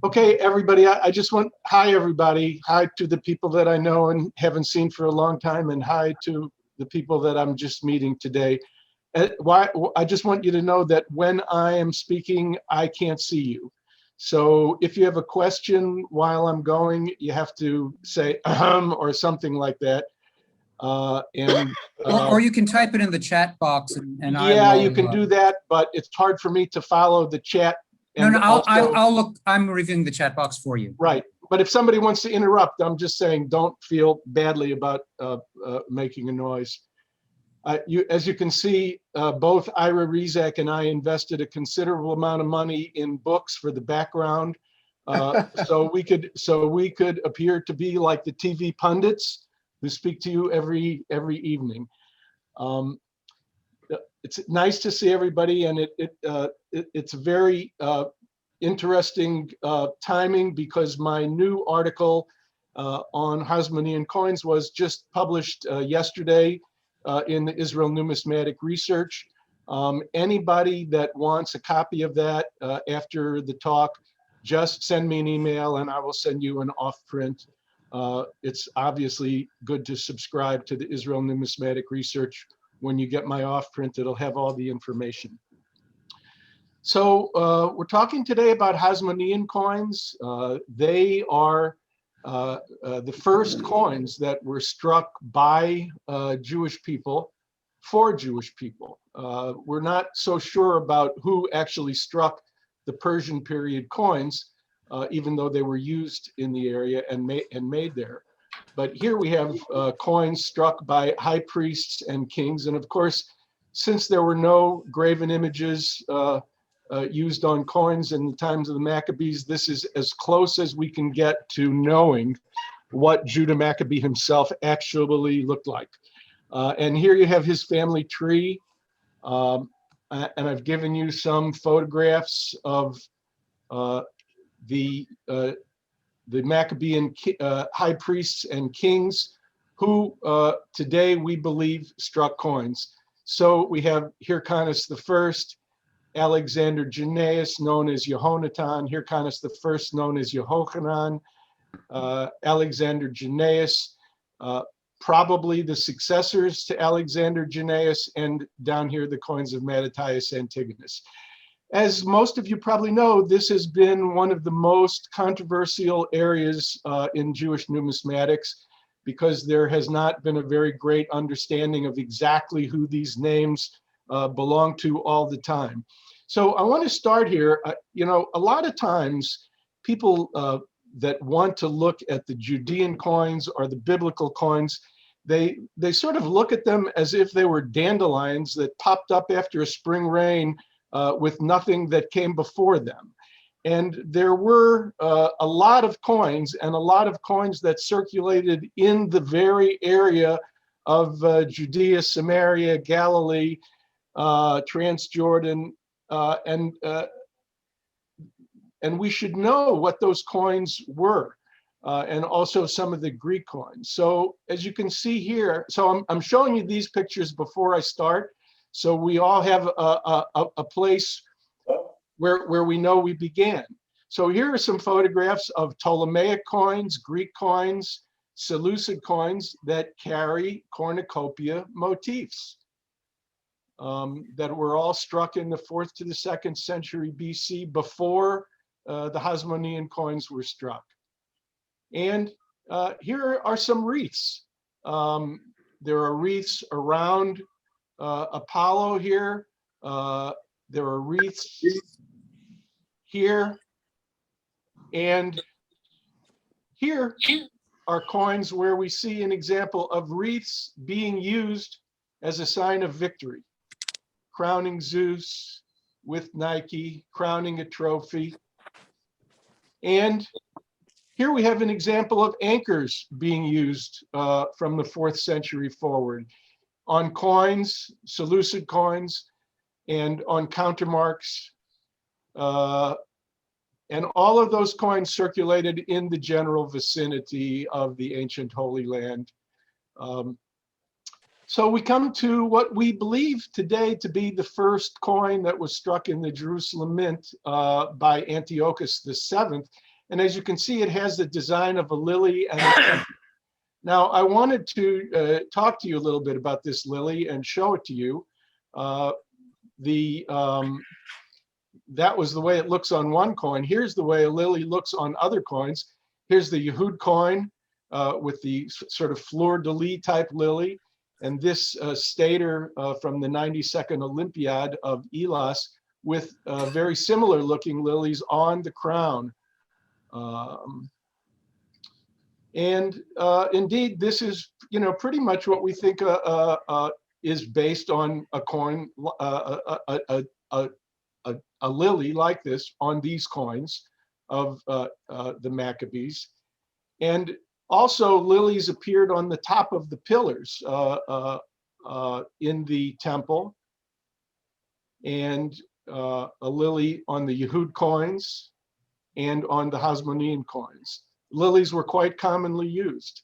Okay, everybody, I just want, hi, everybody. Hi to the people that I know and haven't seen for a long time, and hi to the people that I'm just meeting today. I just want you to know that when I am speaking, I can't see you. So if you have a question while I'm going, you have to say or something like that. And Or you can type it in the chat box and I yeah, you will. can do that, but it's hard for me to follow the chat. No, And no, also, I'll look. I'm reviewing the chat box for you. right. But if somebody wants to interrupt, I'm just saying, don't feel badly about making a noise. As you can see, both Ira Rizak and I invested a considerable amount of money in books for the background, so we could appear to be like the TV pundits who speak to you every evening. Um, it's nice to see everybody, and it's very interesting timing, because my new article on Hasmonean coins was just published yesterday in the Israel Numismatic Research. Anybody that wants a copy of that after the talk, just send me an email and I will send you an off print. It's obviously good to subscribe to the Israel Numismatic Research. When you get my off print, it'll have all the information. So we're talking today about Hasmonean coins. They are the first coins that were struck by Jewish people for Jewish people. We're not so sure about who actually struck the Persian period coins, even though they were used in the area and made there. But here we have coins struck by high priests and kings. And of course, since there were no graven images used on coins in the times of the Maccabees, this is as close as we can get to knowing what Judah Maccabee himself actually looked like. And here you have his family tree. And I've given you some photographs of the Maccabean high priests and kings who today we believe struck coins. So we have Hyrcanus I, Alexander Jannaeus, known as Jehonatan, Hyrcanus I, known as Yehochanan, Alexander Jannaeus, probably the successors to Alexander Jannaeus, and down here the coins of Mattathias Antigonus. As most of you probably know, this has been one of the most controversial areas in Jewish numismatics, because there has not been a very great understanding of exactly who these names belong to all the time. So I want to start here. A lot of times people that want to look at the Judean coins or the biblical coins, they sort of look at them as if they were dandelions that popped up after a spring rain with nothing that came before them. And there were a lot of coins, and a lot of coins that circulated in the very area of Judea, Samaria, Galilee, Transjordan, and we should know what those coins were, and also some of the Greek coins. So as you can see here, so I'm showing you these pictures before I start, so we all have a place where we know we began. So here are some photographs of Ptolemaic coins, Greek coins, Seleucid coins that carry cornucopia motifs. That were all struck in the 4th to the 2nd century BC, before the Hasmonean coins were struck. And here are some wreaths. There are wreaths around Apollo here. There are wreaths here. And here are coins where we see an example of wreaths being used as a sign of victory. Crowning Zeus with Nike, crowning a trophy. And here we have an example of anchors being used from the 4th century forward on coins, Seleucid coins, and on countermarks. And all of those coins circulated in the general vicinity of the ancient Holy Land. So we come to what we believe today to be the first coin that was struck in the Jerusalem Mint by Antiochus VII. And as you can see, it has the design of a lily. And now I wanted to talk to you a little bit about this lily and show it to you. That was the way it looks on one coin. Here's the way a lily looks on other coins. Here's the Yehud coin with the sort of fleur-de-lis type lily. And this stater from the 92nd Olympiad of Elas with very similar looking lilies on the crown. Indeed, this is, pretty much what we think is based on a coin, a lily like this on these coins of the Maccabees. And also lilies appeared on the top of the pillars in the temple, and a lily on the Yehud coins and on the Hasmonean coins. Lilies were quite commonly used.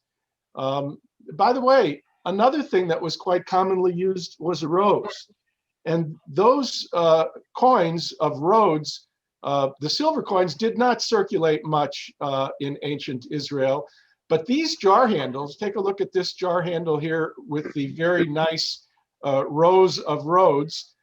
By the way, another thing that was quite commonly used was a rose. And those coins of Rhodes, the silver coins, did not circulate much in ancient Israel. But these jar handles, take a look at this jar handle here with the very nice rose of Rhodes.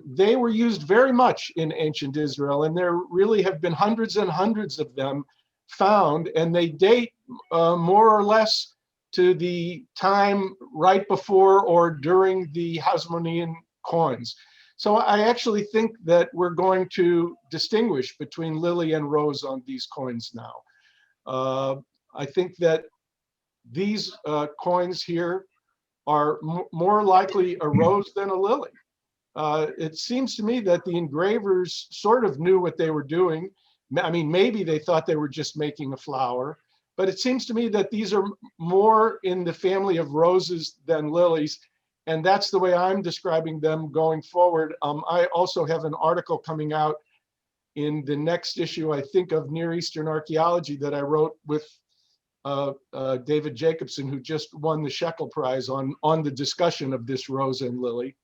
They were used very much in ancient Israel, and there really have been hundreds and hundreds of them found, and they date more or less to the time right before or during the Hasmonean coins. So I actually think that we're going to distinguish between lily and rose on these coins now. I think that these coins here are more likely a rose than a lily. It seems to me that the engravers sort of knew what they were doing. I mean, maybe they thought they were just making a flower, but it seems to me that these are more in the family of roses than lilies. And that's the way I'm describing them going forward. I also have an article coming out in the next issue, I think, of Near Eastern Archaeology that I wrote with David Jacobson, who just won the Shekel Prize on the discussion of this rose and lily.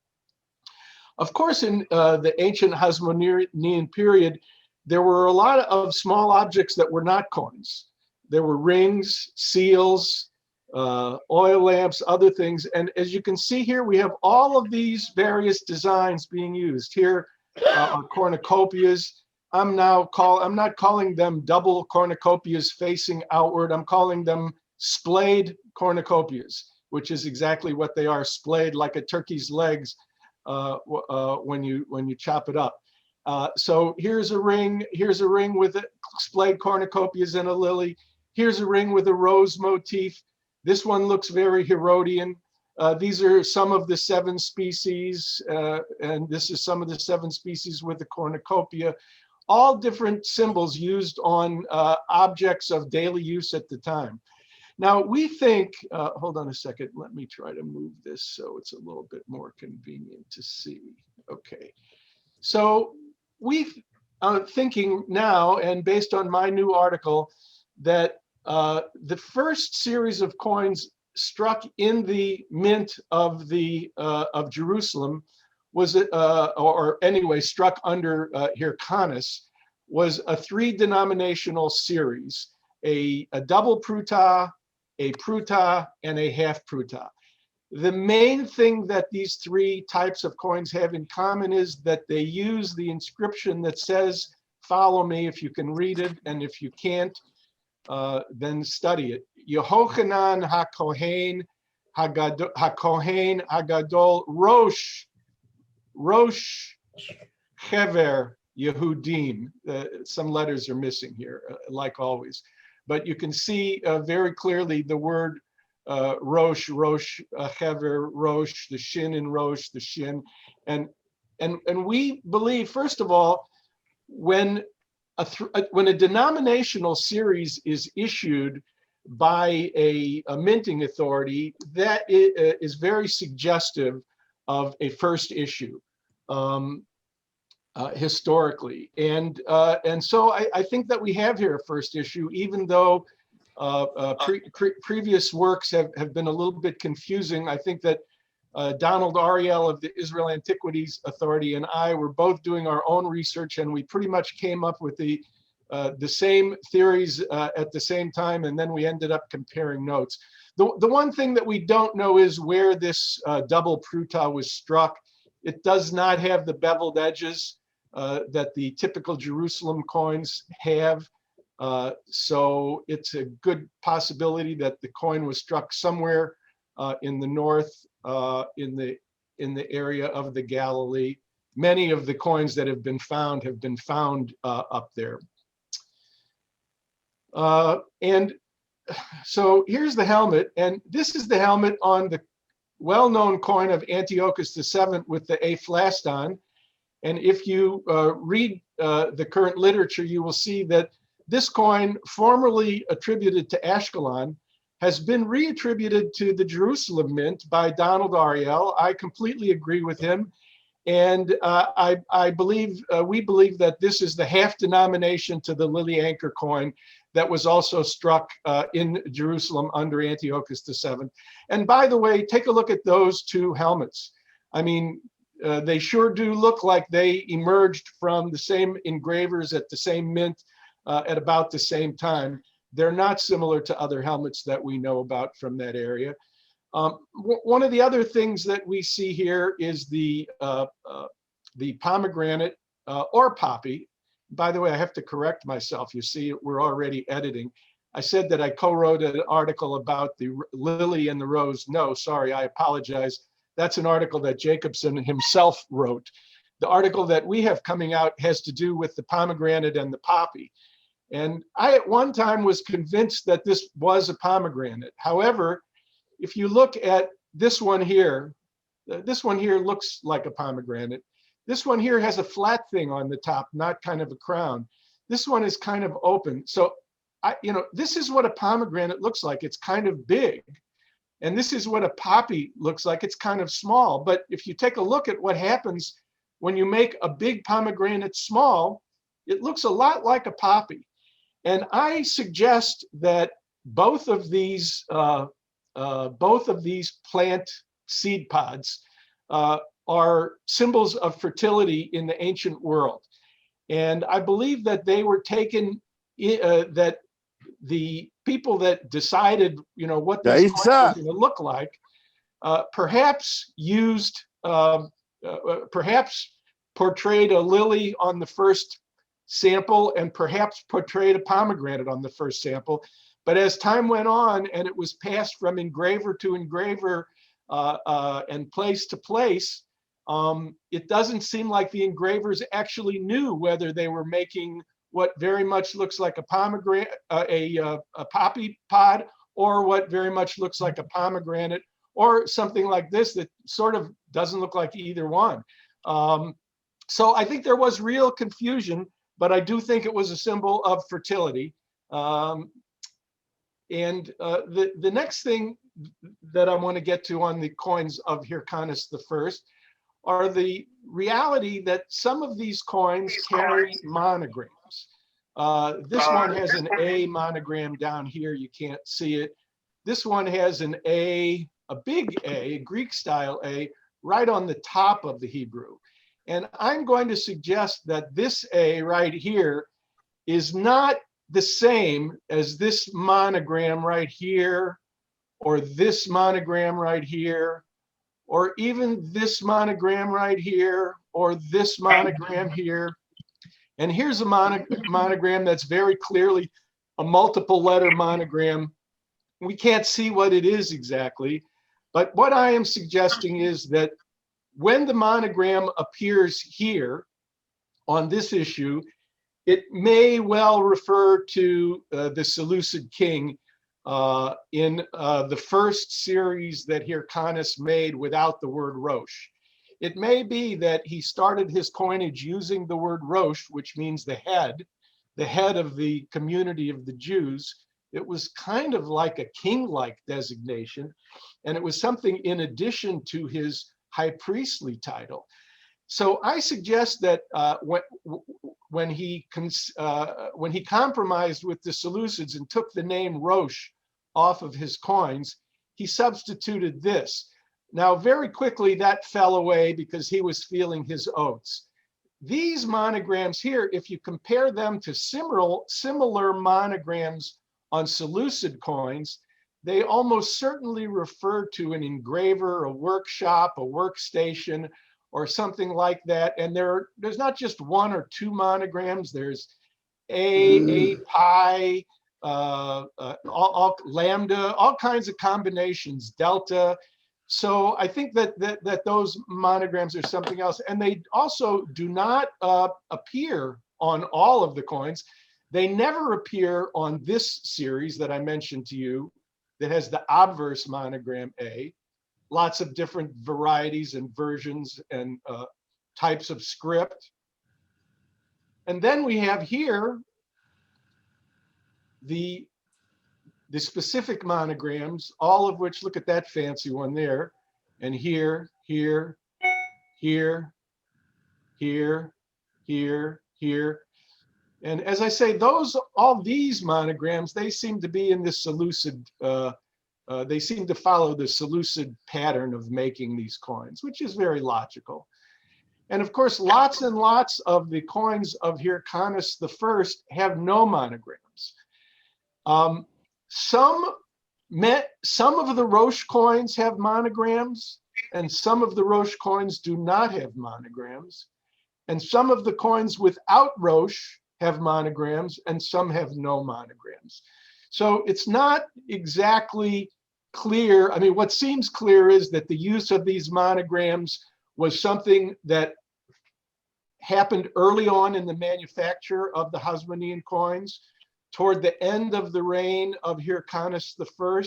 Of course, in the ancient Hasmonean period, there were a lot of small objects that were not coins. There were rings, seals, oil lamps, other things. And as you can see here, we have all of these various designs being used. Here are cornucopias. I'm not calling them double cornucopias facing outward. I'm calling them splayed cornucopias, which is exactly what they are, splayed like a turkey's legs when you chop it up. So here's a ring with splayed cornucopias and a lily. Here's a ring with a rose motif. This one looks very Herodian. These are some of the 7 species, and this is some of the 7 species with the cornucopia. All different symbols used on objects of daily use at the time. Now we think, hold on a second, let me try to move this so it's a little bit more convenient to see. Okay, so we are thinking now, and based on my new article, that the first series of coins struck in the mint of Jerusalem was, or anyway, struck under Hyrcanus, was a 3-denominational series, a double pruta, a pruta, and a half pruta. The main thing that these 3 types of coins have in common is that they use the inscription that says, "Follow me," if you can read it, and if you can't, then study it. Yehochanan HaKohen Hagadol Rosh Chever Yehudim. Some letters are missing here, like always. But you can see very clearly the word Rosh, Chever, Rosh, the Shin in Rosh, the Shin. And we believe, first of all, when a denominational series is issued by a minting authority, that is very suggestive of a first issue historically. And so I think that we have here a first issue, even though previous works have been a little bit confusing. I think that Donald Ariel of the Israel Antiquities Authority and I were both doing our own research, and we pretty much came up with the same theories at the same time, and then we ended up comparing notes. The one thing that we don't know is where this double pruta was struck. It does not have the beveled edges that the typical Jerusalem coins have. So it's a good possibility that the coin was struck somewhere in the north, in the area of the Galilee. Many of the coins that have been found up there. And so here's the helmet, and this is the helmet on the well-known coin of Antiochus VII with the aplaston. And if you read the current literature, you will see that this coin, formerly attributed to Ashkelon, has been reattributed to the Jerusalem Mint by Donald Ariel. I completely agree with him. And we believe that this is the half denomination to the lily anchor coin that was also struck in Jerusalem under Antiochus VII. And by the way, take a look at those two helmets. I mean, they sure do look like they emerged from the same engravers at the same mint at about the same time. They're not similar to other helmets that we know about from that area. One of the other things that we see here is the pomegranate or poppy. By the way, I have to correct myself. You see, we're already editing. I said that I co-wrote an article about the lily and the rose. No, sorry, I apologize. That's an article that Jacobson himself wrote. The article that we have coming out has to do with the pomegranate and the poppy. And I at one time was convinced that this was a pomegranate. However, if you look at this one here looks like a pomegranate. This one here has a flat thing on the top, not kind of a crown. This one is kind of open. So this is what a pomegranate looks like. It's kind of big. And this is what a poppy looks like. It's kind of small. But if you take a look at what happens when you make a big pomegranate small, it looks a lot like a poppy. And I suggest that both of these plant seed pods are symbols of fertility in the ancient world. And I believe that they were taken, that the people that decided, what this coin was going to look like, perhaps portrayed a lily on the first sample and perhaps portrayed a pomegranate on the first sample. But as time went on and it was passed from engraver to engraver and place to place, it doesn't seem like the engravers actually knew whether they were making what very much looks like a pomegranate, a poppy pod, or what very much looks like a pomegranate, or something like this that sort of doesn't look like either one. So I think there was real confusion, but I do think it was a symbol of fertility. And the next thing that I want to get to on the coins of Hyrcanus I are the reality that some of these coins carry monograms. This one has an A monogram down here. You can't see it. This one has an A, a big A, a Greek style A, right on the top of the Hebrew. And I'm going to suggest that this A right here is not the same as this monogram right here, or this monogram right here, or even this monogram right here, or this monogram here. And here's a monogram that's very clearly a multiple letter monogram. We can't see what it is exactly, but what I am suggesting is that when the monogram appears here on this issue, it may well refer to the Seleucid king in the first series that Hyrcanus made without the word Rosh. It may be that he started his coinage using the word Rosh, which means the head of the community of the Jews. It was kind of like a king-like designation, and it was something in addition to his high priestly title. So I suggest that when he compromised with the Seleucids and took the name Rosh off of his coins, he substituted this. Now, very quickly, that fell away because he was feeling his oats. These monograms here, if you compare them to similar monograms on Seleucid coins, they almost certainly refer to an engraver, a workshop, a workstation, or something like that. And there's not just one or two monograms. There's pi, all lambda, all kinds of combinations, delta. So I think that those monograms are something else. And they also do not appear on all of the coins. They never appear on this series that I mentioned to you that has the obverse monogram A. Lots of different varieties and versions and types of script. And then we have here the specific monograms, all of which, look at that fancy one there, and here, here, here, here, here, here. And as I say, all these monograms, they seem to be in this Seleucid, they seem to follow the Seleucid pattern of making these coins, which is very logical. And of course, lots and lots of the coins of Hyrcanus I have no monograms. Some of the Roche coins have monograms, and some of the Roche coins do not have monograms. And some of the coins without Roche have monograms, and some have no monograms. So it's not exactly clear. I mean, what seems clear is that the use of these monograms was something that happened early on in the manufacture of the Hasmonean coins. Toward the end of the reign of Hyrcanus I,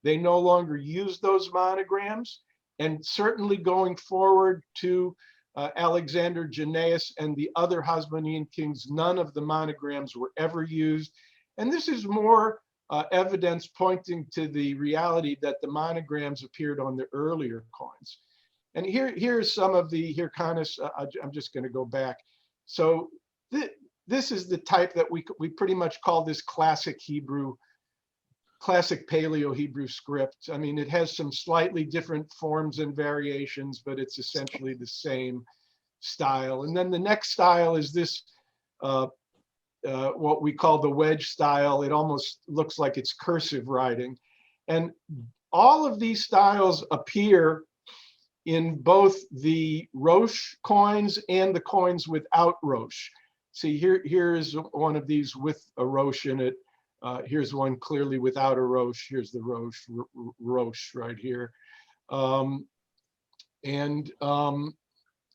they no longer used those monograms. And certainly going forward to Alexander Jannaeus and the other Hasmonean kings, none of the monograms were ever used. And this is more evidence pointing to the reality that the monograms appeared on the earlier coins. And here's some of the Hyrcanus. I'm just going to go back. So this is the type that we pretty much call this classic Paleo-Hebrew script. I mean, it has some slightly different forms and variations, but it's essentially the same style. And then the next style is this, what we call the wedge style. It almost looks like it's cursive writing. And all of these styles appear in both the Roche coins and the coins without Roche. See, here is one of these with a Roche in it. Here's one clearly without a Roche. Here's the Roche right here.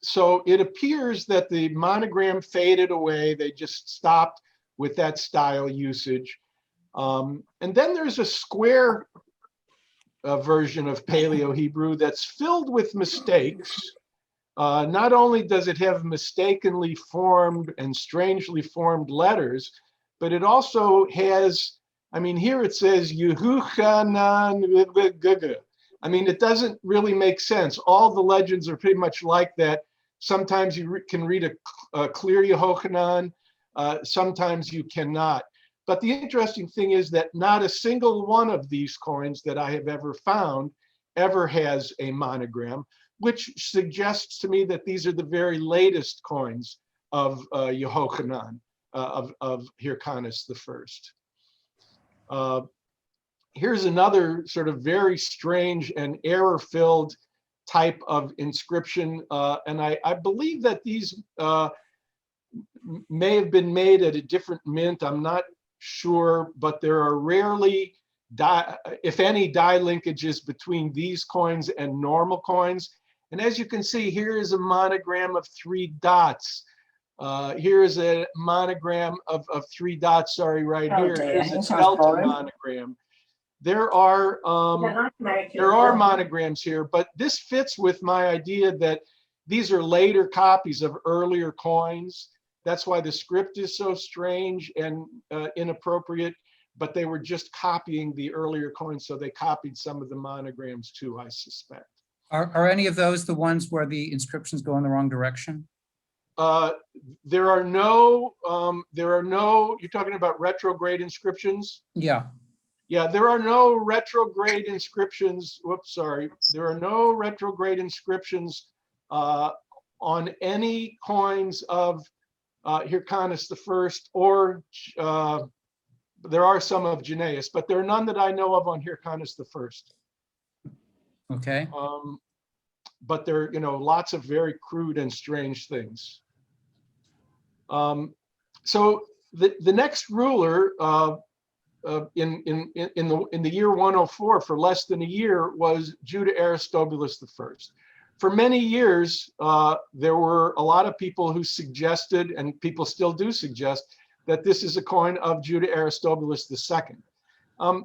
So it appears that the monogram faded away. They just stopped with that style usage. And then there's a square version of Paleo-Hebrew that's filled with mistakes. Not only does it have mistakenly formed and strangely formed letters, but it also has, I mean, here it says Yehuchanan. I mean, it doesn't really make sense. All the legends are pretty much like that. Sometimes you can read a clear Yehochanan, sometimes you cannot. But the interesting thing is that not a single one of these coins that I have ever found ever has a monogram, which suggests to me that these are the very latest coins of Yehochanan, of Hyrcanus I. Here's another sort of very strange and error-filled type of inscription. And I believe that these may have been made at a different mint. I'm not sure, but there are rarely, if any, die linkages between these coins and normal coins. And as you can see, here is a monogram of 3 dots. Here is a monogram of 3 dots, sorry, right here. Here's a delta monogram. There are monograms here, but this fits with my idea that these are later copies of earlier coins. That's why the script is so strange and inappropriate, but they were just copying the earlier coins, so they copied some of the monograms too, I suspect. Are any of those the ones where the inscriptions go in the wrong direction? There are no, you're talking about retrograde inscriptions? Yeah. Yeah, there are no retrograde inscriptions. Whoops, sorry. There are no retrograde inscriptions on any coins of Hyrcanus I, or there are some of Janaeus, but there are none that I know of on Hyrcanus I. Okay. But there are, lots of very crude and strange things. So the next ruler in the year 104, for less than a year, was Judah Aristobulus I. For many years, there were a lot of people who suggested, and people still do suggest, that this is a coin of Judah Aristobulus II.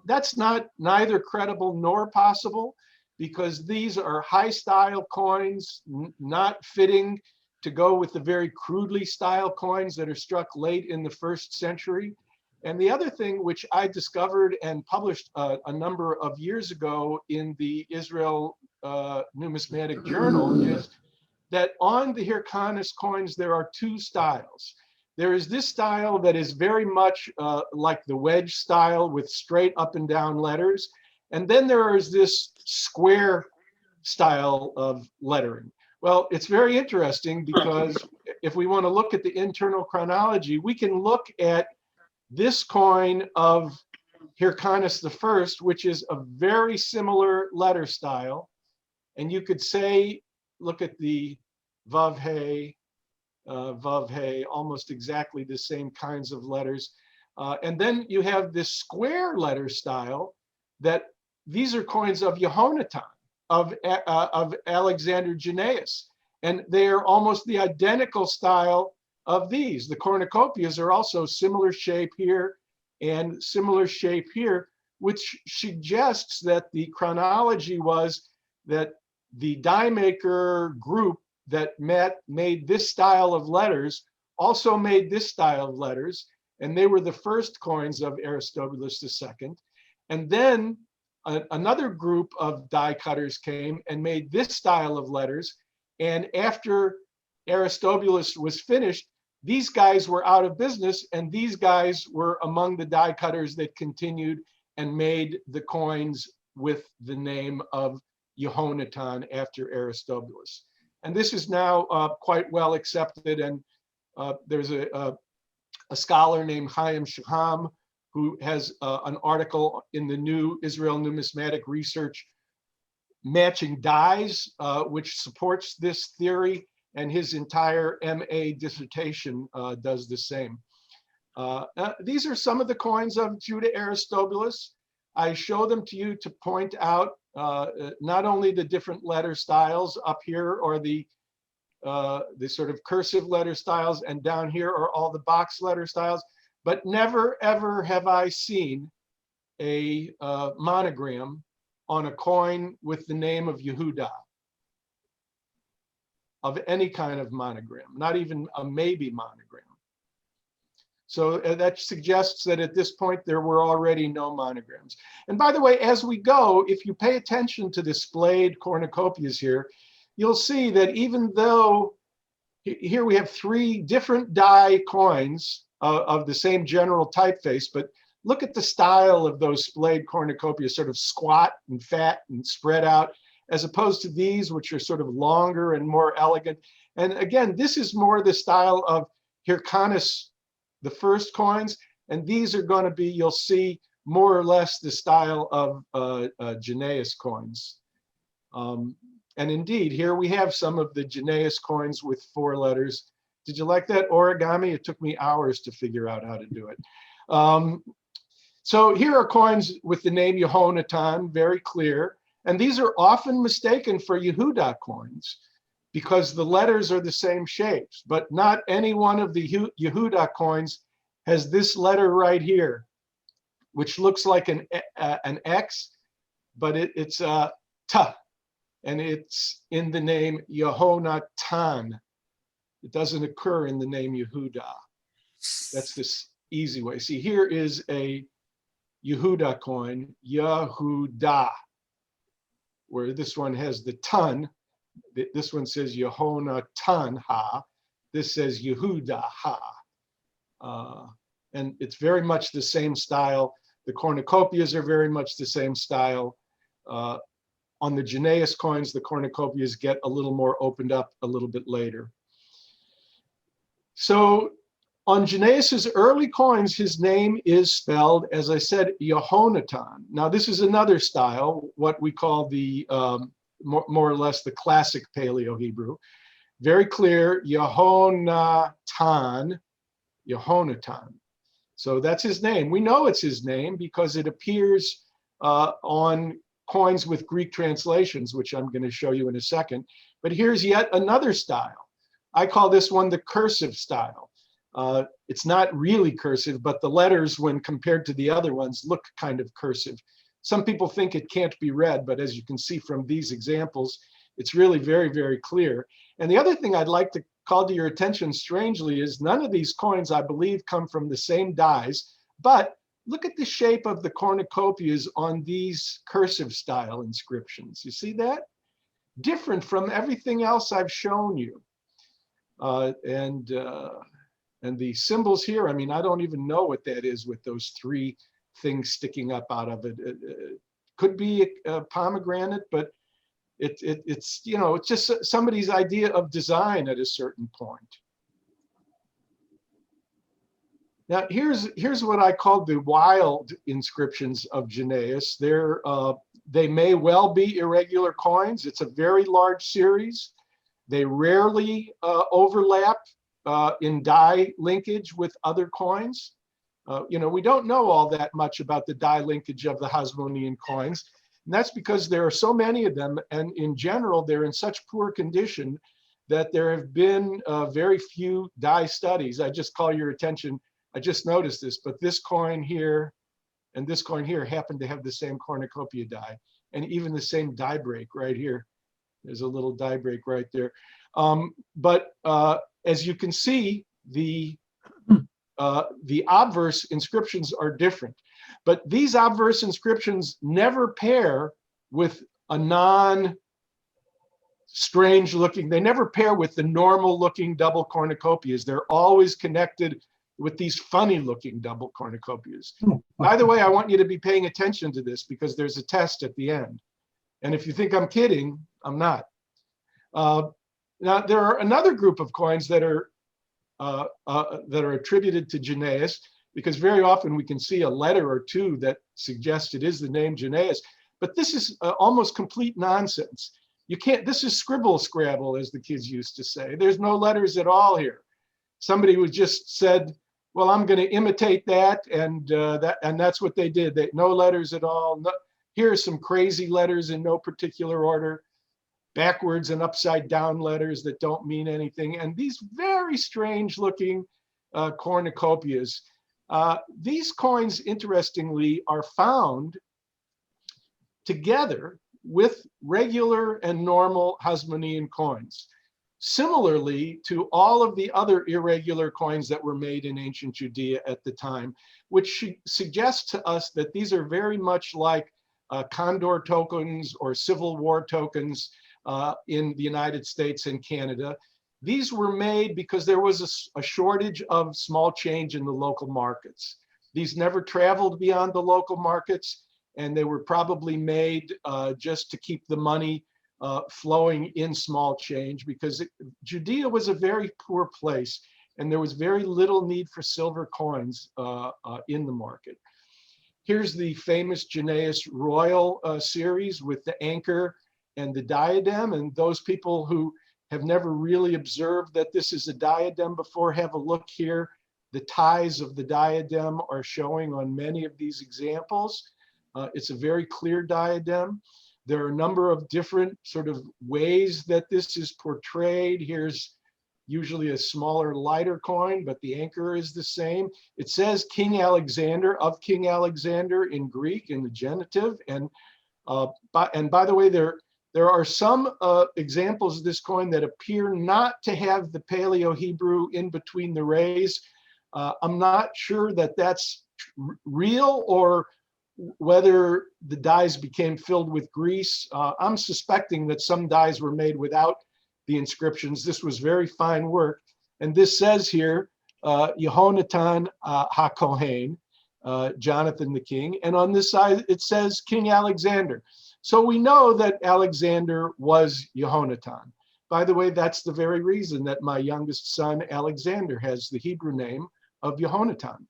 That's neither credible nor possible, because these are high style coins, not fitting to go with the very crudely styled coins that are struck late in the 1st century. And the other thing, which I discovered and published a number of years ago in the Israel Numismatic Journal, is that on the Hyrcanus coins, there are 2 styles. There is this style that is very much like the wedge style with straight up and down letters. And then there is this square style of lettering. Well, it's very interesting, because if we want to look at the internal chronology, we can look at this coin of Hyrcanus I, which is a very similar letter style. And you could say, look at the Vav He, almost exactly the same kinds of letters. And then you have this square letter style, that these are coins of Jehonatan, of Alexander Janaeus. And they are almost the identical style of these. The cornucopias are also similar shape here and similar shape here, which suggests that the chronology was that the die maker group that made this style of letters also made this style of letters, and they were the first coins of Aristobulus II. And then another group of die cutters came and made this style of letters, and after Aristobulus was finished, these guys were out of business, and these guys were among the die cutters that continued and made the coins with the name of Jehonatan after Aristobulus. And this is now quite well accepted, and there's a scholar named Chaim Shaham who has an article in the new Israel Numismatic Research matching dies, which supports this theory, and his entire MA dissertation does the same. These are some of the coins of Judah Aristobulus. I show them to you to point out not only the different letter styles up here, or the sort of cursive letter styles, and down here are all the box letter styles, but never ever have I seen a monogram on a coin with the name of Yehuda, of any kind of monogram, not even a maybe monogram. So that suggests that at this point there were already no monograms. And by the way, as we go, if you pay attention to the splayed cornucopias here, you'll see that even though here we have 3 different die coins of the same general typeface, but look at the style of those splayed cornucopias, sort of squat and fat and spread out, as opposed to these, which are sort of longer and more elegant. And again, this is more the style of Hyrcanus the first coins, and these are going to be, you'll see, more or less the style of Janaeus coins. And indeed, here we have some of the Janaeus coins with 4 letters. Did you like that origami? It took me hours to figure out how to do it. So here are coins with the name Jehonatan, very clear. And these are often mistaken for Yehuda coins because the letters are the same shapes, but not any one of the Yehuda coins has this letter right here, which looks like an X, but it's a T, and it's in the name Jehonatan. It doesn't occur in the name Yehuda. That's this easy way. See, here is a Yehuda coin, Yehuda, where this one has the ton. This one says Yehonatan ha. This says Yehuda ha. And it's very much the same style. The cornucopias are very much the same style. On the Janaeus coins, the cornucopias get a little more opened up a little bit later. So on Janaeus's early coins, his name is spelled, as I said, Yehonatan. Now this is another style, what we call the more or less the classic Paleo-Hebrew. Very clear, Yehonatan, Yehonatan. So that's his name. We know it's his name because it appears on coins with Greek translations, which I'm going to show you in a second. But here's yet another style. I call this one the cursive style. It's not really cursive, but the letters, when compared to the other ones, look kind of cursive. Some people think it can't be read, but as you can see from these examples, it's really very, very clear. And the other thing I'd like to call to your attention, strangely, is none of these coins, I believe, come from the same dies, but look at the shape of the cornucopias on these cursive style inscriptions. You see that? Different from everything else I've shown you. And the symbols here, I mean, I don't even know what that is with those three things sticking up out of it. It could be a pomegranate, but it's, you know, it's just somebody's idea of design at a certain point. Now, here's what I call the wild inscriptions of Janaeus. They may well be irregular coins. It's a very large series. They rarely overlap in die linkage with other coins. You know, we don't know all that much about the die linkage of the Hasmonean coins. And that's because there are so many of them, and in general, they're in such poor condition that there have been very few die studies. I just call your attention, I just noticed this, but this coin here and this coin here happen to have the same cornucopia die, and even the same die break right here. There's a little die break right there. But as you can see, the obverse inscriptions are different. But these obverse inscriptions never pair with a non-strange looking, they never pair with the normal looking double cornucopias. They're always connected with these funny looking double cornucopias. By the way, I want you to be paying attention to this because there's a test at the end. And if you think I'm kidding, I'm not. Now, there are another group of coins that are attributed to Janaeus, because very often we can see a letter or two that suggest it is the name Janaeus, but this is almost complete nonsense. You can't, this is scribble scrabble, as the kids used to say. There's no letters at all here. Somebody was just said, well, I'm going to imitate that, and that's what they did. No letters at all. No, here are some crazy letters in no particular order, backwards and upside down letters that don't mean anything, and these very strange looking cornucopias. These coins, interestingly, are found together with regular and normal Hasmonean coins, similarly to all of the other irregular coins that were made in ancient Judea at the time, which suggests to us that these are very much like condor tokens or Civil War tokens in the United States and Canada. These were made because there was a shortage of small change in the local markets. These never traveled beyond the local markets, and they were probably made just to keep the money flowing in small change, because Judea was a very poor place, and there was very little need for silver coins in the market. Here's the famous Janaeus Royal series with the anchor and the diadem, and those people who have never really observed that this is a diadem before, have a look here. The ties of the diadem are showing on many of these examples. It's a very clear diadem. There are a number of different sort of ways that this is portrayed. Here's usually a smaller, lighter coin, but the anchor is the same. It says King Alexander, of King Alexander in Greek, in the genitive. And by the way, there are some examples of this coin that appear not to have the Paleo-Hebrew in between the rays. I'm not sure that that's real, or whether the dies became filled with grease. I'm suspecting that some dies were made without the inscriptions. This was very fine work. And this says here, Yehonatan HaKohen. Jonathan the king. And on this side, it says King Alexander. So we know that Alexander was Jehonatan. By the way, that's the very reason that my youngest son, Alexander, has the Hebrew name of Jehonatan.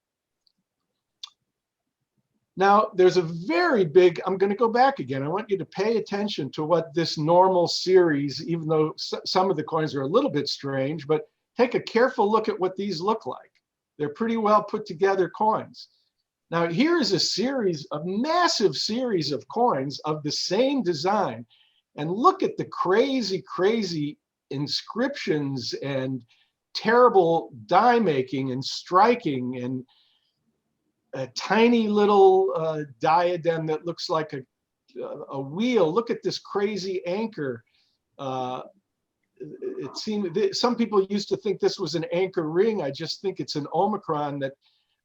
Now, there's a very big, I'm going to go back again. I want you to pay attention to what this normal series, even though some of the coins are a little bit strange, but take a careful look at what these look like. They're pretty well put together coins. Now, here is a series, a massive series of coins of the same design. And look at the crazy, crazy inscriptions and terrible die making and striking and a tiny little diadem that looks like a wheel. Look at this crazy anchor. It seemed some people used to think this was an anchor ring. I just think it's an omicron that,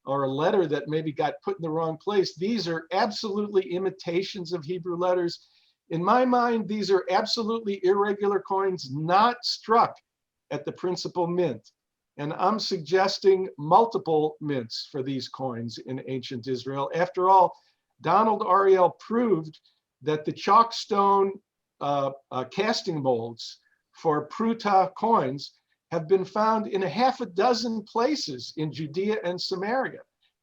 or a letter that maybe got put in the wrong place. These are absolutely imitations of Hebrew letters. In my mind, these are absolutely irregular coins not struck at the principal mint. And I'm suggesting multiple mints for these coins in ancient Israel. After all, Donald Ariel proved that the chalkstone casting molds for Pruta coins have been found in a half a dozen places in Judea and Samaria.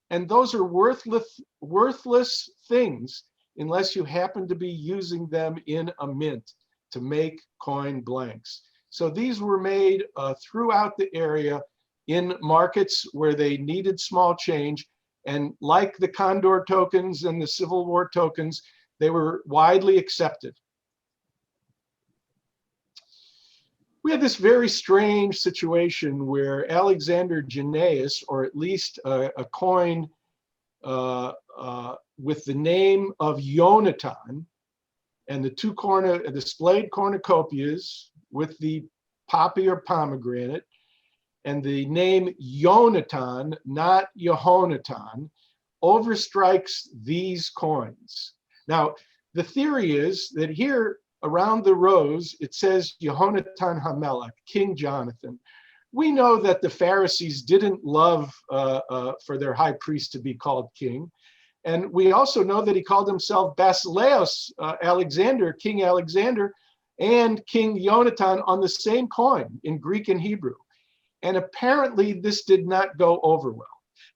And those are worthless things unless you happen to be using them in a mint to make coin blanks. So these were made throughout the area in markets where they needed small change. And like the Condor tokens and the Civil War tokens, they were widely accepted. We had this very strange situation where Alexander Jannaeus, or at least a coin with the name of Yonatan, and the two displayed cornucopias with the poppy or pomegranate, and the name Yonatan, not Jehonatan, overstrikes these coins. Now, the theory is that here around the rows, it says Jehonatan HaMelech, King Jonathan. We know that the Pharisees didn't love for their high priest to be called king. And we also know that he called himself Basileus Alexander, King Alexander, and King Yonatan on the same coin in Greek and Hebrew. And apparently this did not go over well.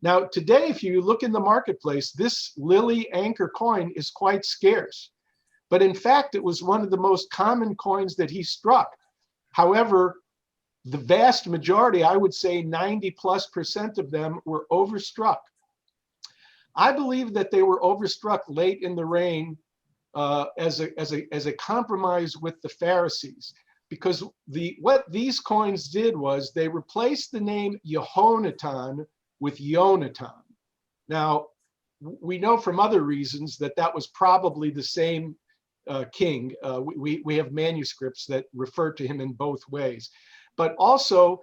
Now, today, if you look in the marketplace, this lily anchor coin is quite scarce. But in fact, it was one of the most common coins that he struck. However, the vast majority, I would say 90+% of them, were overstruck. I believe that they were overstruck late in the reign as a compromise with the Pharisees, because what these coins did was they replaced the name Jehonatan with Yonatan. Now, we know from other reasons that that was probably the same king. We have manuscripts that refer to him in both ways. But also,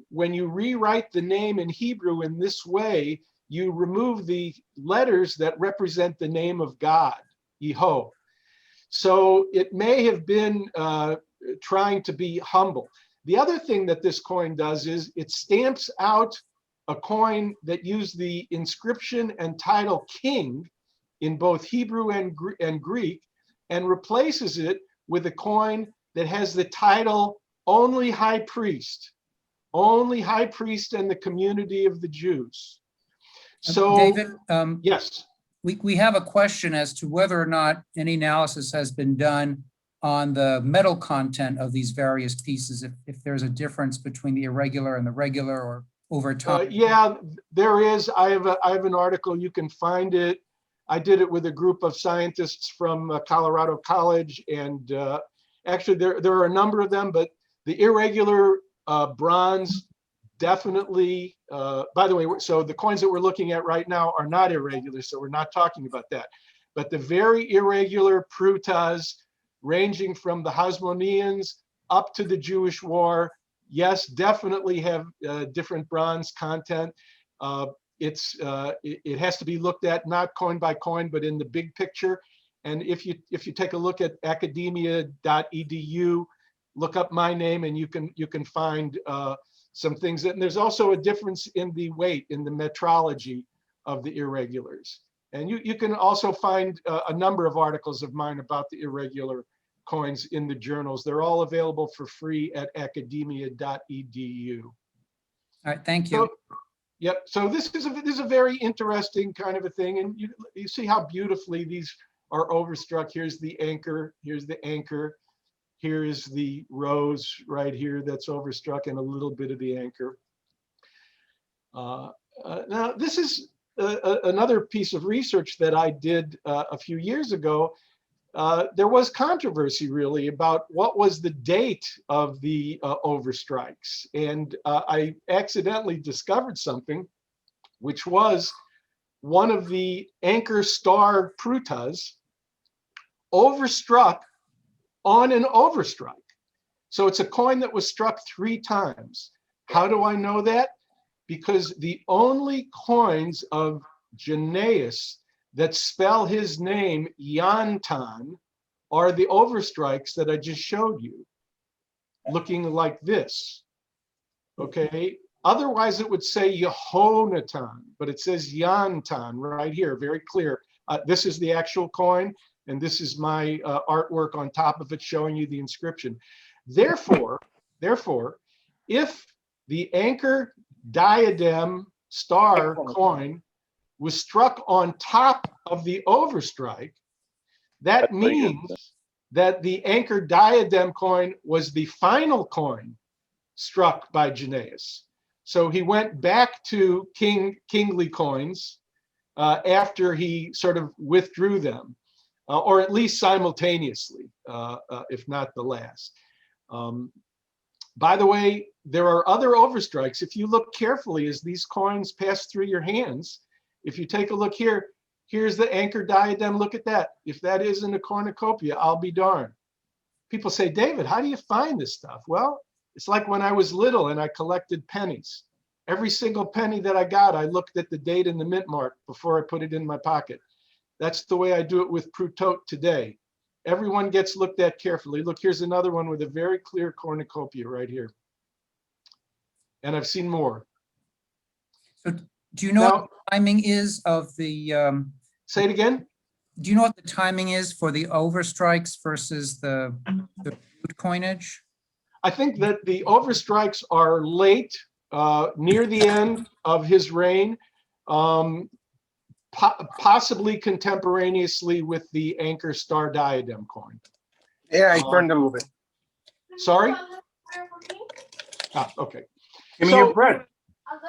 when you rewrite the name in Hebrew in this way, you remove the letters that represent the name of God, Yeho. So it may have been trying to be humble. The other thing that this coin does is it stamps out a coin that used the inscription and title king in both Hebrew and Greek, and replaces it with a coin that has the title only high priest and the community of the Jews. So, David, yes. We have a question as to whether or not any analysis has been done on the metal content of these various pieces, if there's a difference between the irregular and the regular, or over time. Yeah, there is. I have an article, you can find it. I did it with a group of scientists from Colorado College, and actually there are a number of them, but the irregular bronze definitely, by the way, so the coins that we're looking at right now are not irregular, so we're not talking about that. But the very irregular prutas, ranging from the Hasmoneans up to the Jewish War, yes, definitely have different bronze content. It has to be looked at not coin by coin, but in the big picture. And if you take a look at academia.edu, look up my name, and you can find some things. And there's also a difference in the weight, in the metrology of the irregulars. And you can also find a number of articles of mine about the irregular coins in the journals. They're all available for free at academia.edu. All right, thank you. So, yep. So this is a very interesting kind of a thing, and you see how beautifully these are overstruck. Here's the anchor. Here's the anchor. Here is the rose right here that's overstruck, and a little bit of the anchor. Now this is another piece of research that I did a few years ago. There was controversy really about what was the date of the overstrikes. And I accidentally discovered something, which was one of the anchor star prutas overstruck on an overstrike. So it's a coin that was struck 3 times. How do I know that? Because the only coins of Janaeus that spell his name Yantan are the overstrikes that I just showed you, looking like this. Okay. Otherwise, it would say Yehonatan, but it says Yantan right here, very clear. This is the actual coin, and this is my artwork on top of it showing you the inscription. Therefore, if the anchor diadem star coin was struck on top of the overstrike, that means that the anchor diadem coin was the final coin struck by Janaeus. So he went back to kingly coins after he sort of withdrew them, or at least simultaneously, if not the last. By the way, there are other overstrikes. If you look carefully as these coins pass through your hands, if you take a look here, here's the anchor diadem. Look at that. If that isn't a cornucopia, I'll be darned. People say, David, how do you find this stuff? Well, it's like when I was little and I collected pennies. Every single penny that I got, I looked at the date and the mint mark before I put it in my pocket. That's the way I do it with Prutot today. Everyone gets looked at carefully. Look, here's another one with a very clear cornucopia right here. And I've seen more. So do you know what the timing is of the say it again? Do you know what the timing is for the overstrikes versus the root coinage? I think that the overstrikes are late, near the end of his reign, possibly contemporaneously with the anchor star diadem coin. Yeah, I turned a little bit. Sorry? Okay. Give me your bread.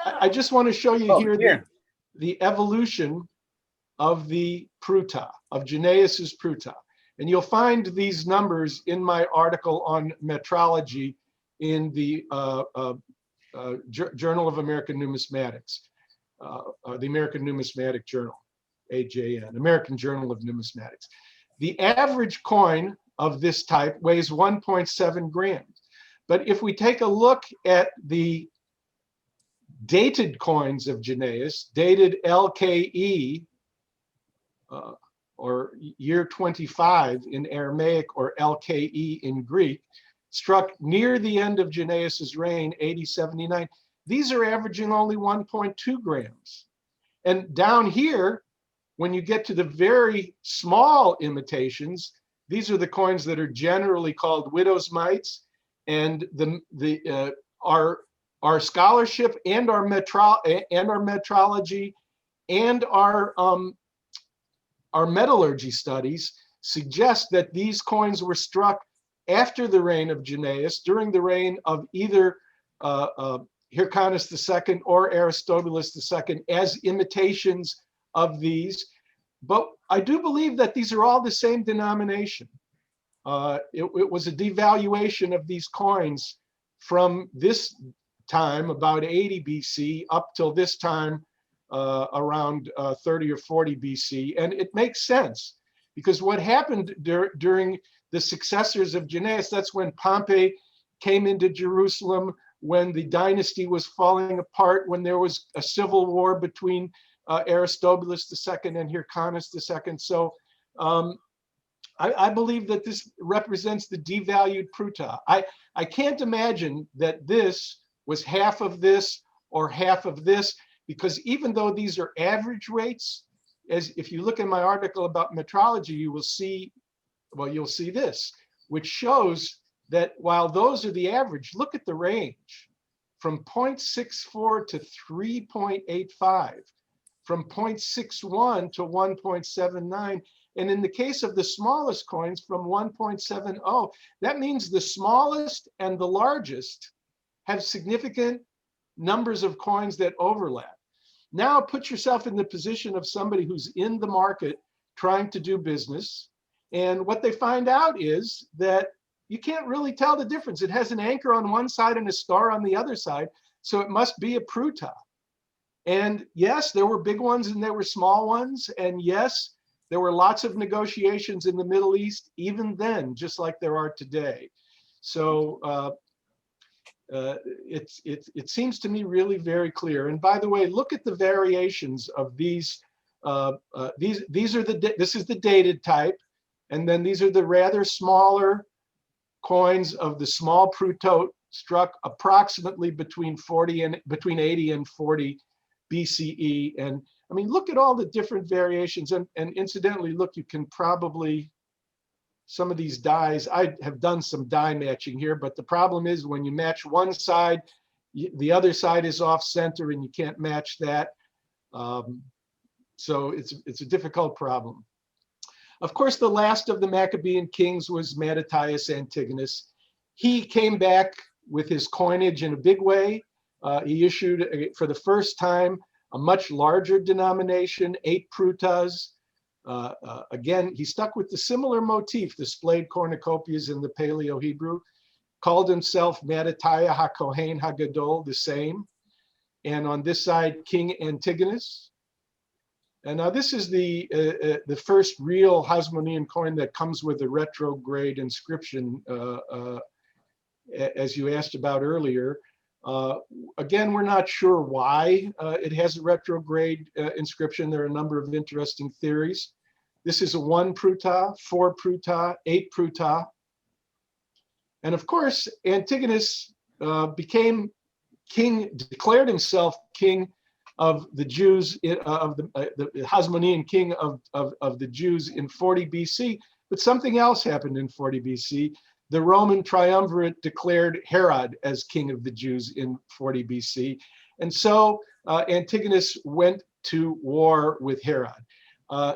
I just want to show you here here. the evolution of the pruta, of Janaeus's pruta. And you'll find these numbers in my article on metrology in the Journal of American Numismatics, the American Numismatic Journal, AJN, American Journal of Numismatics. The average coin of this type weighs 1.7 grams. But if we take a look at the dated coins of Janaeus, dated LKE, or year 25 in Aramaic, or LKE in Greek, struck near the end of Janaeus's reign, 8079. These are averaging only 1.2 grams. And down here, when you get to the very small imitations, these are the coins that are generally called widow's mites, and our scholarship and our metrology and our metallurgy studies suggest that these coins were struck after the reign of Janaeus, during the reign of either Hyrcanus II or Aristobulus II, as imitations of these. But I do believe that these are all the same denomination. It was a devaluation of these coins from this time, about 80 BC, up till this time, around 30 or 40 BC. And it makes sense, because what happened during the successors of Janaeus, that's when Pompey came into Jerusalem, when the dynasty was falling apart, when there was a civil war between Aristobulus II and Hyrcanus II. So I believe that this represents the devalued pruta. I can't imagine that this was half of this or half of this. because even though these are average rates, as if you look in my article about metrology, you will see, well, you'll see this, which shows that while those are the average, look at the range from 0.64 to 3.85, from 0.61 to 1.79. And in the case of the smallest coins, from 1.70. That means the smallest and the largest have significant numbers of coins that overlap. Now put yourself in the position of somebody who's in the market trying to do business. And what they find out is that you can't really tell the difference. It has an anchor on one side and a star on the other side. So it must be a pruta. And yes, there were big ones and there were small ones. And yes, there were lots of negotiations in the Middle East, even then, just like there are today. So it seems to me really very clear. And by the way, look at the variations of these. This is the dated type, and then these are the rather smaller coins of the small prutote struck approximately between 80 and 40 BCE. And I mean, look at all the different variations. And incidentally, look, you can probably, some of these dies, I have done some die matching here, but the problem is when you match one side, the other side is off center and you can't match that. So it's a difficult problem. Of course, the last of the Maccabean kings was Mattathias Antigonus. He came back with his coinage in a big way. He issued, for the first time, a much larger denomination, 8 prutas. Again, he stuck with the similar motif, the splayed cornucopias in the Paleo-Hebrew, called himself Mattathiah HaKohen HaGadol, the same. And on this side, King Antigonus. And now this is the first real Hasmonean coin that comes with a retrograde inscription, as you asked about earlier. Again, we're not sure why it has a retrograde inscription. There are a number of interesting theories. This is a 1 pruta, 4 pruta, 8 pruta. And of course, Antigonus became king, declared himself king of the Jews, of the Hasmonean king of the Jews in 40 BC. But something else happened in 40 BC. The Roman triumvirate declared Herod as king of the Jews in 40 BC. And so Antigonus went to war with Herod.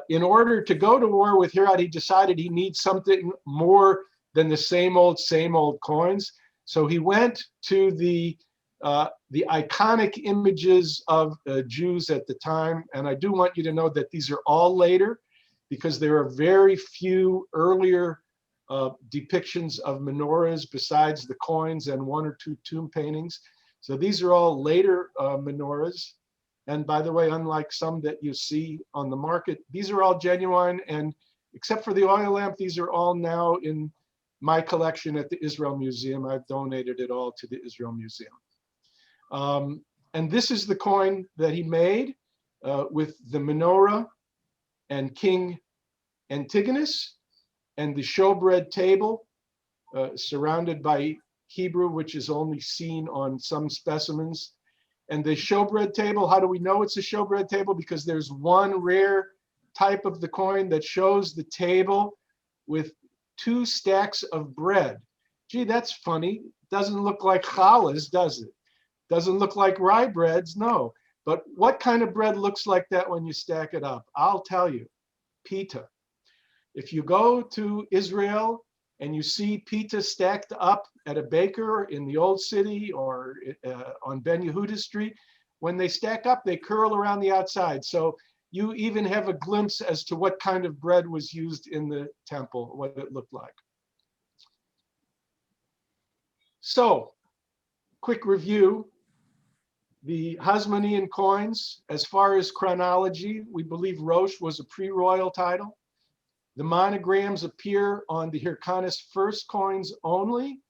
In order to go to war with Herod, he decided he needs something more than the same old coins. So he went to the iconic images of Jews at the time. And I do want you to know that these are all later, because there are very few earlier depictions of menorahs besides the coins and 1 or 2 tomb paintings. So these are all later menorahs. And by the way, unlike some that you see on the market, these are all genuine. And except for the oil lamp, these are all now in my collection at the Israel Museum. I've donated it all to the Israel Museum. And this is the coin that he made with the menorah and King Antigonus and the showbread table surrounded by Hebrew, which is only seen on some specimens. And the showbread table, how do we know it's a showbread table? Because there's one rare type of the coin that shows the table with 2 stacks of bread. Gee, that's funny. Doesn't look like challahs, does it? Doesn't look like rye breads, no. But what kind of bread looks like that when you stack it up? I'll tell you, pita. If you go to Israel and you see pita stacked up at a baker in the old city or on Ben Yehuda Street, when they stack up, they curl around the outside. So you even have a glimpse as to what kind of bread was used in the temple, what it looked like. So, quick review. The Hasmonean coins, as far as chronology, we believe Rosh was a pre-royal title. The monograms appear on the Hyrcanus first coins only,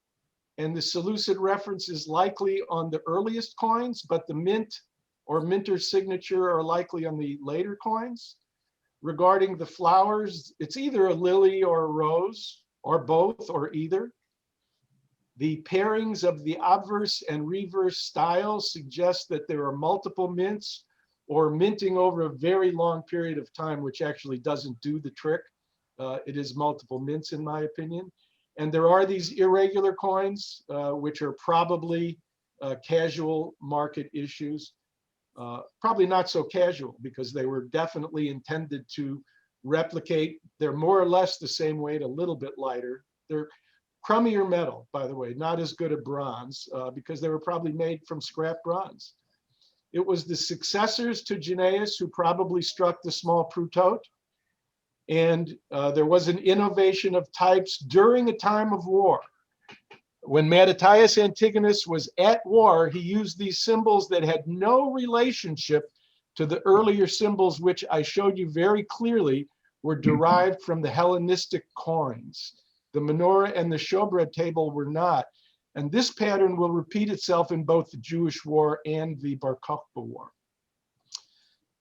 and the Seleucid reference is likely on the earliest coins, but the mint or minter signature are likely on the later coins. Regarding the flowers, it's either a lily or a rose, or both, or either. The pairings of the obverse and reverse styles suggest that there are multiple mints or minting over a very long period of time, which actually doesn't do the trick. It is multiple mints, in my opinion. And there are these irregular coins, which are probably casual market issues. Probably not so casual, because they were definitely intended to replicate. They're more or less the same weight, a little bit lighter. They're crummier metal, by the way, not as good at bronze, because they were probably made from scrap bronze. It was the successors to Janaeus who probably struck the small prutot. And there was an innovation of types during a time of war. When Mattathias Antigonus was at war, he used these symbols that had no relationship to the earlier symbols, which I showed you very clearly were derived from the Hellenistic coins. The menorah and the showbread table were not. And this pattern will repeat itself in both the Jewish war and the Bar Kokhba war.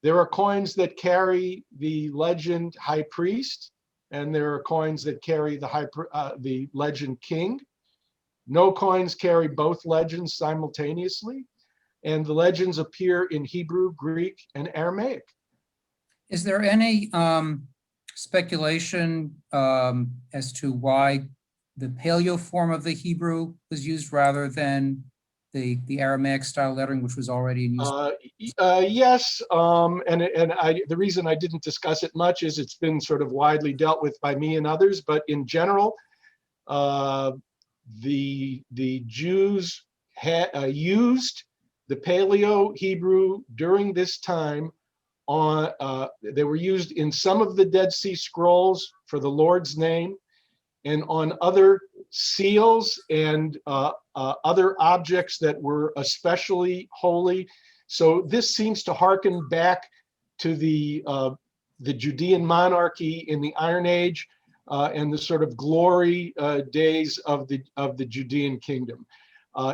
There are coins that carry the legend high priest, and there are coins that carry the legend king. No coins carry both legends simultaneously, and the legends appear in Hebrew, Greek, and Aramaic. Is there any speculation as to why the paleo form of the Hebrew was used rather than the Aramaic style lettering, which was already in use? Yes, the reason I didn't discuss it much is it's been sort of widely dealt with by me and others, but in general, the Jews used the Paleo Hebrew during this time. They were used in some of the Dead Sea Scrolls for the Lord's name, and on other seals and other objects that were especially holy. So this seems to harken back to the Judean monarchy in the Iron Age and the sort of glory days of the Judean kingdom.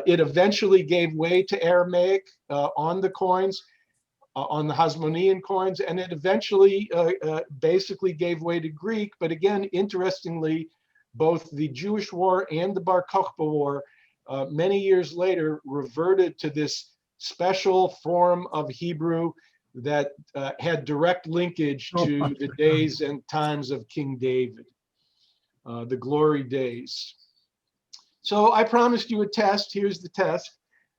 It eventually gave way to Aramaic on the coins, on the Hasmonean coins, and it eventually basically gave way to Greek. But again, interestingly, both the Jewish War and the Bar Kokhba War, many years later, reverted to this special form of Hebrew that had direct linkage to the days and times of King David, the glory days. So I promised you a test. Here's the test.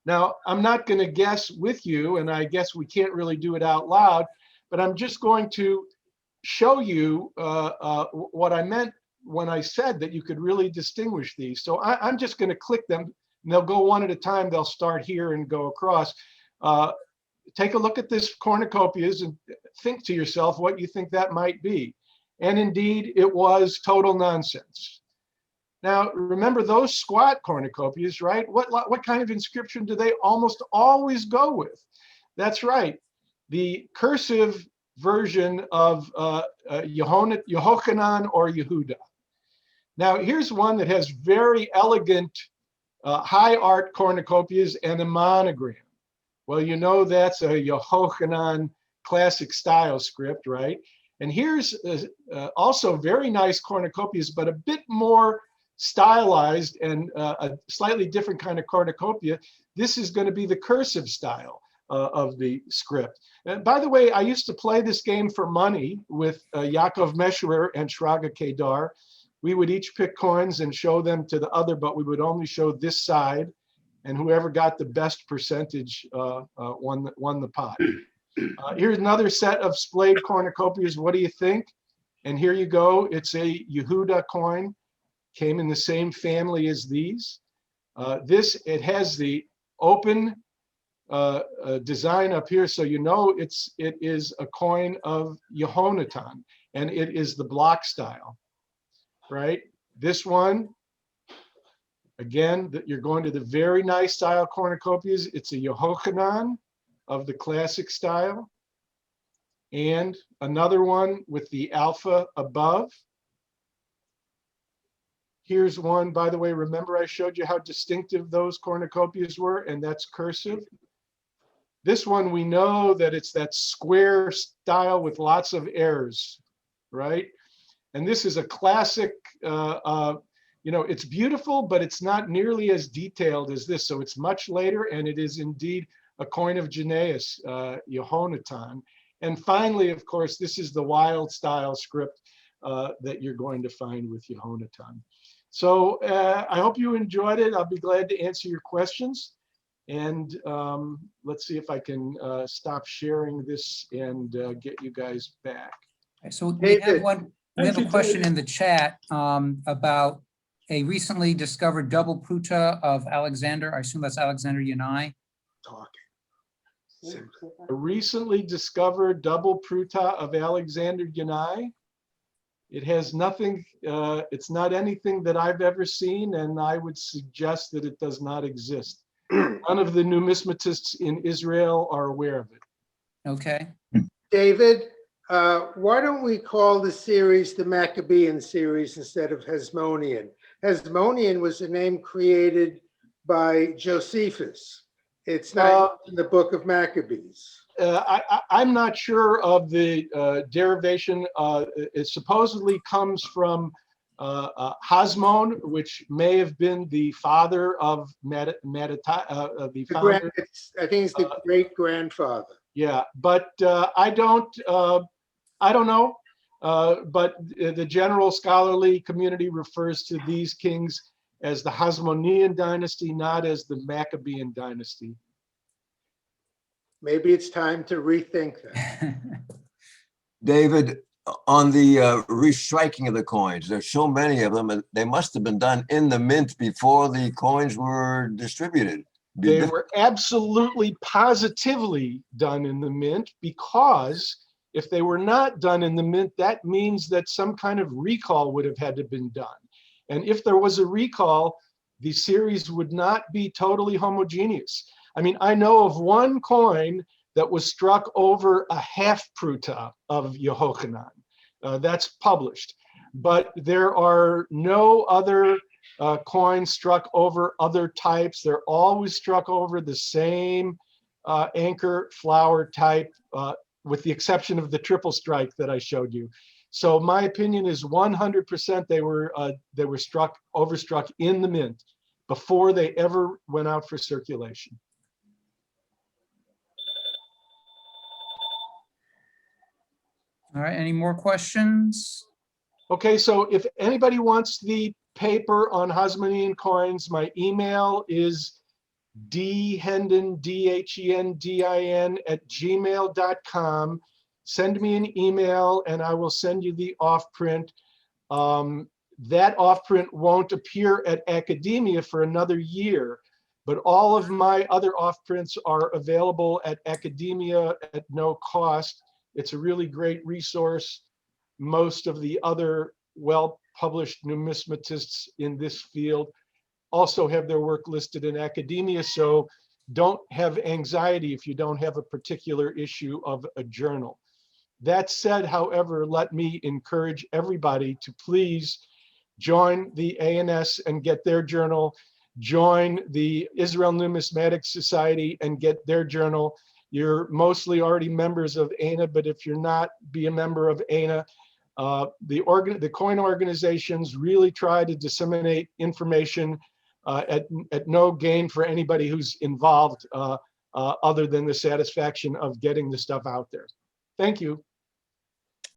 Now, I'm not going to guess with you, and I guess we can't really do it out loud, but I'm just going to show you what I meant when I said that you could really distinguish these. So I'm just going to click them, and they'll go one at a time. They'll start here and go across. Take a look at this cornucopias and think to yourself what you think that might be. And indeed, it was total nonsense. Now, remember those squat cornucopias, right? What kind of inscription do they almost always go with? That's right, the cursive version of Yehochanan or Yehuda. Now, here's one that has very elegant high art cornucopias and a monogram. Well, you know that's a Yehochanan classic style script, right? And here's also very nice cornucopias, but a bit more stylized and a slightly different kind of cornucopia. This is going to be the cursive style of the script. And by the way, I used to play this game for money with Yaakov Mesherer and Shraga Kedar. We would each pick coins and show them to the other, but we would only show this side, and whoever got the best percentage won the pot. Here's another set of splayed cornucopias. What do you think? And here you go. It's a Yehuda coin. Came in the same family as these. It has the open design up here, so you know it is a coin of Yehonatan, and it is the block style, right? This one, again, you're going to the very nice style cornucopias. It's a Yehochanan of the classic style, and another one with the alpha above. Here's one, by the way, remember I showed you how distinctive those cornucopias were, and that's cursive. This one, we know that it's that square style with lots of errors, right? And this is a classic, it's beautiful, but it's not nearly as detailed as this. So it's much later, and it is indeed a coin of Janaeus, Yehonatan. And finally, of course, this is the wild style script that you're going to find with Yehonatan. So I hope you enjoyed it. I'll be glad to answer your questions. And let's see if I can stop sharing this and get you guys back. So we have David. one, we have a Thank you, question David. in the chat about a recently discovered double pruta of Alexander. I assume that's Alexander Yanai. Talking. Simply. A recently discovered double pruta of Alexander Yanai. It has nothing, it's not anything that I've ever seen, and I would suggest that it does not exist. None of the numismatists in Israel are aware of it. Okay. David, why don't we call the series the Maccabean series instead of Hasmonean? Hasmonean was a name created by Josephus. It's not in the book of Maccabees. I'm not sure of the derivation. It supposedly comes from Hasmon, which may have been the father of the founder. I think it's the great grandfather. Yeah, but I don't know. But the general scholarly community refers to these kings as the Hasmonean dynasty, not as the Maccabean dynasty. Maybe it's time to rethink that. David, on the restriking of the coins, there's so many of them, and they must have been done in the mint before the coins were distributed. They were absolutely positively done in the mint, because if they were not done in the mint, that means that some kind of recall would have had to have been done. And if there was a recall, the series would not be totally homogeneous. I mean, I know of one coin that was struck over a half pruta of Yehochanan. That's published. But there are no other coins struck over other types. They're always struck over the same anchor flower type, with the exception of the triple strike that I showed you. So my opinion is 100% they were overstruck in the mint before they ever went out for circulation. All right, any more questions? Okay, so if anybody wants the paper on Hasmonean coins, my email is dhendin, DHENDIN @gmail.com. Send me an email and I will send you the off print. That off print won't appear at Academia for another year, but all of my other off prints are available at Academia at no cost. It's a really great resource. Most of the other well-published numismatists in this field also have their work listed in Academia, so don't have anxiety if you don't have a particular issue of a journal. That said, however, let me encourage everybody to please join the ANS and get their journal, join the Israel Numismatic Society and get their journal. You're mostly already members of AINA, but if you're not, be a member of AINA. The coin organizations really try to disseminate information at no gain for anybody who's involved, other than the satisfaction of getting the stuff out there. Thank you.